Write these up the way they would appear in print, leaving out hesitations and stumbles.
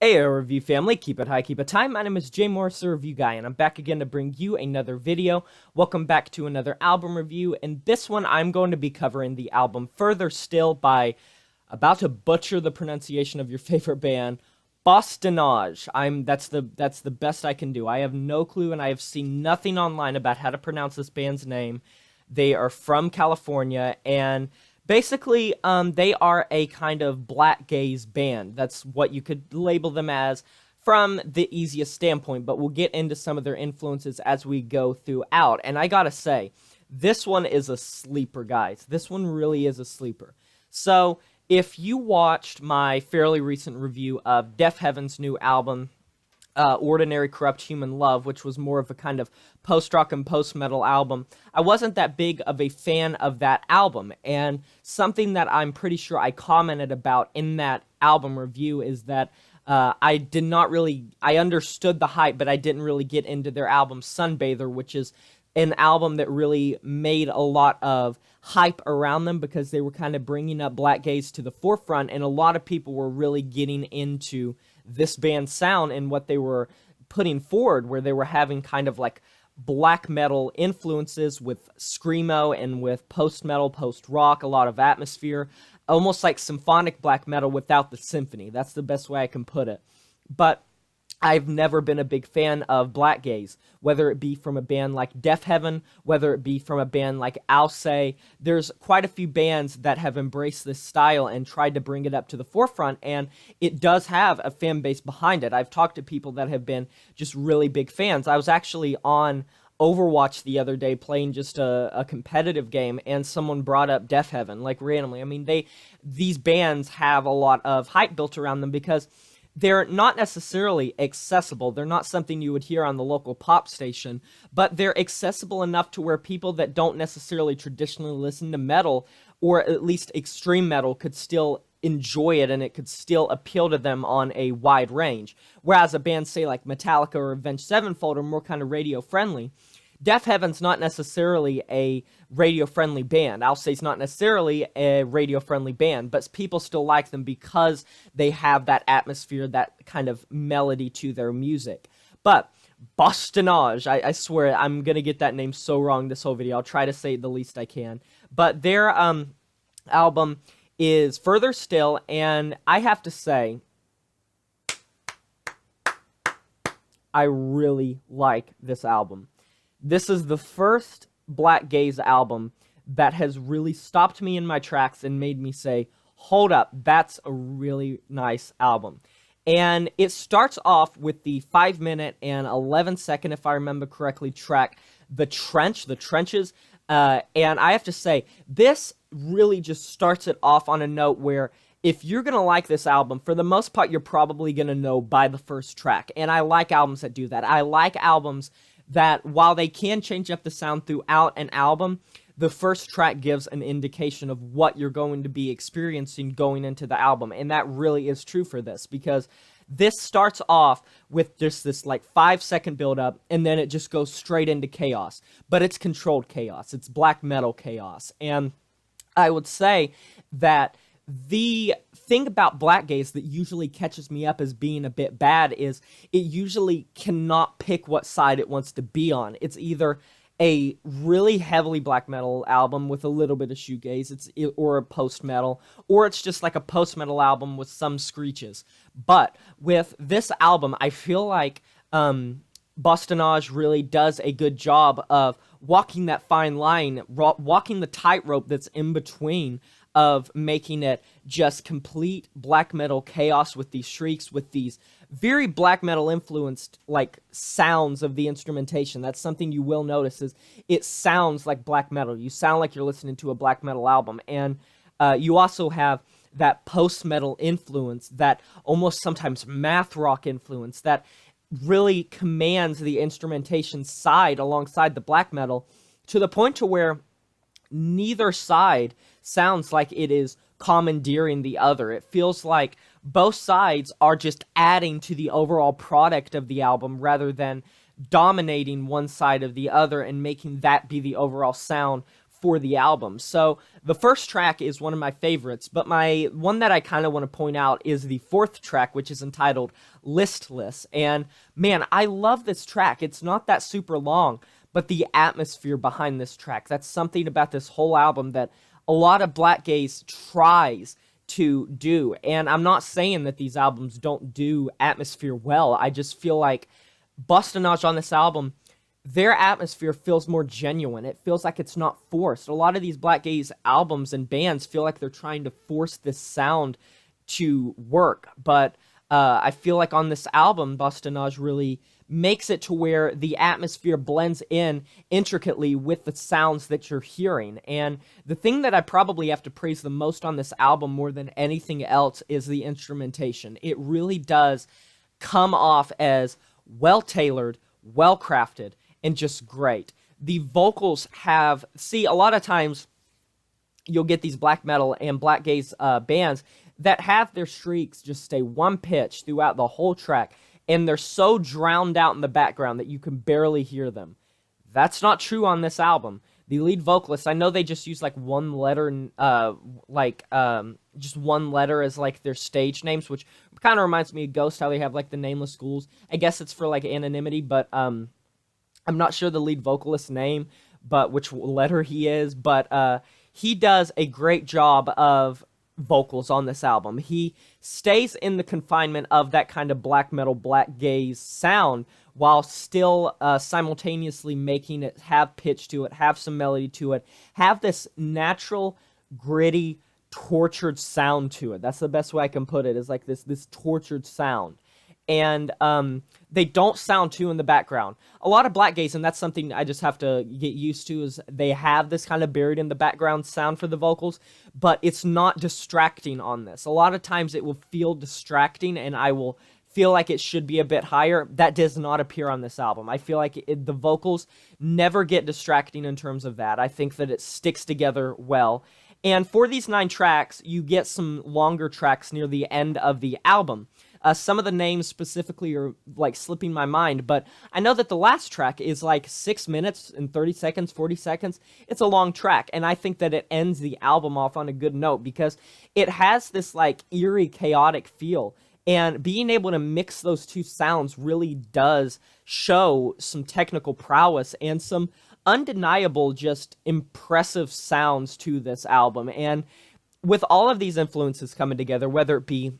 Hey, review family, keep it high, keep it tight. My name is Jay Morris, the review guy, and I'm back again to bring you another video. Welcome back to another album review, and this one I'm going to be covering the album Further Still by, about to butcher the pronunciation of your favorite band, Bosse-de-Nage. That's the best I can do. I have no clue, and I have seen nothing online about how to pronounce this band's name. They are from California, and basically, they are a kind of Blackgaze band. That's what you could label them as from the easiest standpoint, but we'll get into some of their influences as we go throughout. And I gotta say, this one is a sleeper, guys. This one really is a sleeper. So, if you watched my fairly recent review of Deafheaven's new album, Ordinary Corrupt Human Love, which was more of a kind of post-rock and post-metal album, I wasn't that big of a fan of that album, and something that I'm pretty sure I commented about in that album review is that I understood the hype, but I didn't really get into their album Sunbather, which is an album that really made a lot of hype around them because they were kind of bringing up Blackgaze to the forefront, and a lot of people were really getting into this band's sound and what they were putting forward, where they were having kind of like black metal influences with Screamo and with post-metal, post-rock, a lot of atmosphere, almost like symphonic black metal without the symphony. That's the best way I can put it. But I've never been a big fan of Blackgaze, whether it be from a band like Deafheaven, whether it be from a band like Alcé. There's quite a few bands that have embraced this style and tried to bring it up to the forefront, and it does have a fan base behind it. I've talked to people that have been just really big fans. I was actually on Overwatch the other day playing just a competitive game, and someone brought up Deafheaven, like randomly. I mean, these bands have a lot of hype built around them because they're not necessarily accessible. They're not something you would hear on the local pop station, but they're accessible enough to where people that don't necessarily traditionally listen to metal, or at least extreme metal, could still enjoy it, and it could still appeal to them on a wide range. Whereas a band, say, like Metallica or Avenged Sevenfold, are more kind of radio-friendly. Deafheaven's not necessarily a radio-friendly band. I'll say it's not necessarily a radio-friendly band, but people still like them because they have that atmosphere, that kind of melody to their music. But Bosse-de-Nage, I swear I'm going to get that name so wrong this whole video. I'll try to say it the least I can. But their album is Further Still, and I have to say, I really like this album. This is the first Blackgaze album that has really stopped me in my tracks and made me say, hold up, that's a really nice album. And it starts off with the 5-minute and 11-second, if I remember correctly, track, The Trenches. And I have to say, this really just starts it off on a note where if you're going to like this album, for the most part, you're probably going to know by the first track. And I like albums that do that. I like albums that, while they can change up the sound throughout an album, the first track gives an indication of what you're going to be experiencing going into the album. And that really is true for this, because this starts off with just this like 5-second build-up, and then it just goes straight into chaos. But it's controlled chaos. It's black metal chaos. And I would say that the thing about Blackgaze that usually catches me up as being a bit bad is it usually cannot pick what side it wants to be on. It's either a really heavily black metal album with a little bit of shoegaze, or a post-metal, or it's just like a post-metal album with some screeches. But with this album, I feel like Bosse-de-Nage really does a good job of walking that fine line, walking the tightrope that's in between of making it just complete black metal chaos with these shrieks, with these very black metal influenced like sounds of the instrumentation. That's something you will notice, is it sounds like black metal. You sound like you're listening to a black metal album. And you also have that post-metal influence, that almost sometimes math rock influence that really commands the instrumentation side alongside the black metal, to the point to where neither side sounds like it is commandeering the other. It feels like both sides are just adding to the overall product of the album rather than dominating one side of the other and making that be the overall sound for the album. So the first track is one of my favorites, but my one that I kind of want to point out is the fourth track, which is entitled Listless. And man, I love this track. It's not that super long, but the atmosphere behind this track, that's something about this whole album that a lot of Blackgaze tries to do. And I'm not saying that these albums don't do atmosphere well. I just feel like Bosse-de-Nage on this album, their atmosphere feels more genuine. It feels like it's not forced. A lot of these Blackgaze albums and bands feel like they're trying to force this sound to work. But I feel like on this album, Bosse-de-Nage really makes it to where the atmosphere blends in intricately with the sounds that you're hearing. And the thing that I probably have to praise the most on this album more than anything else is the instrumentation. It really does come off as well-tailored, well-crafted, and just great. The vocals have, see, a lot of times you'll get these black metal and Blackgaze bands that have their shrieks just stay one pitch throughout the whole track, and they're so drowned out in the background that you can barely hear them. That's not true on this album. The lead vocalist, I know they just use like one letter, just one letter as like their stage names, which kind of reminds me of Ghost, how they have like the nameless schools. I guess it's for like anonymity, but I'm not sure the lead vocalist's name, but which letter he is, but he does a great job of vocals on this album. He stays in the confinement of that kind of black metal, Blackgaze sound, while still simultaneously making it have pitch to it, have some melody to it, have this natural, gritty, tortured sound to it. That's the best way I can put it, is like this tortured sound. And they don't sound too in the background. A lot of Blackgaze, and that's something I just have to get used to, is they have this kind of buried in the background sound for the vocals, but it's not distracting on this. A lot of times it will feel distracting, and I will feel like it should be a bit higher. That does not appear on this album. I feel like the vocals never get distracting in terms of that. I think that it sticks together well. And for these 9 tracks, you get some longer tracks near the end of the album. Some of the names specifically are like slipping my mind, but I know that the last track is like 6 minutes and 30 seconds, 40 seconds. It's a long track, and I think that it ends the album off on a good note because it has this like eerie, chaotic feel, and being able to mix those two sounds really does show some technical prowess and some undeniable, just impressive sounds to this album. And with all of these influences coming together, whether it be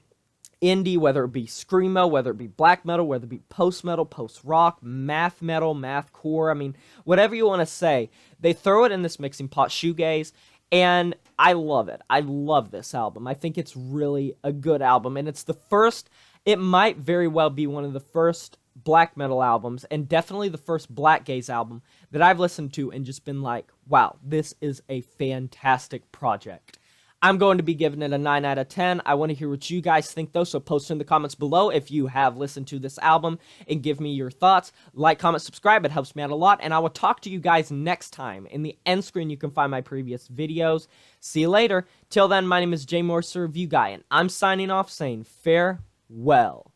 indie, whether it be Screamo, whether it be black metal, whether it be post-metal, post-rock, math metal, mathcore, I mean, whatever you want to say, they throw it in this mixing pot, shoegaze, and I love it. I love this album. I think it's really a good album, and it's the first, it might very well be one of the first black metal albums, and definitely the first Blackgaze album that I've listened to and just been like, wow, this is a fantastic project. I'm going to be giving it a 9 out of 10. I want to hear what you guys think, though, so post in the comments below if you have listened to this album and give me your thoughts. Like, comment, subscribe. It helps me out a lot, and I will talk to you guys next time. In the end screen, you can find my previous videos. See you later. Till then, my name is Morris, Review Guy, and I'm signing off saying farewell.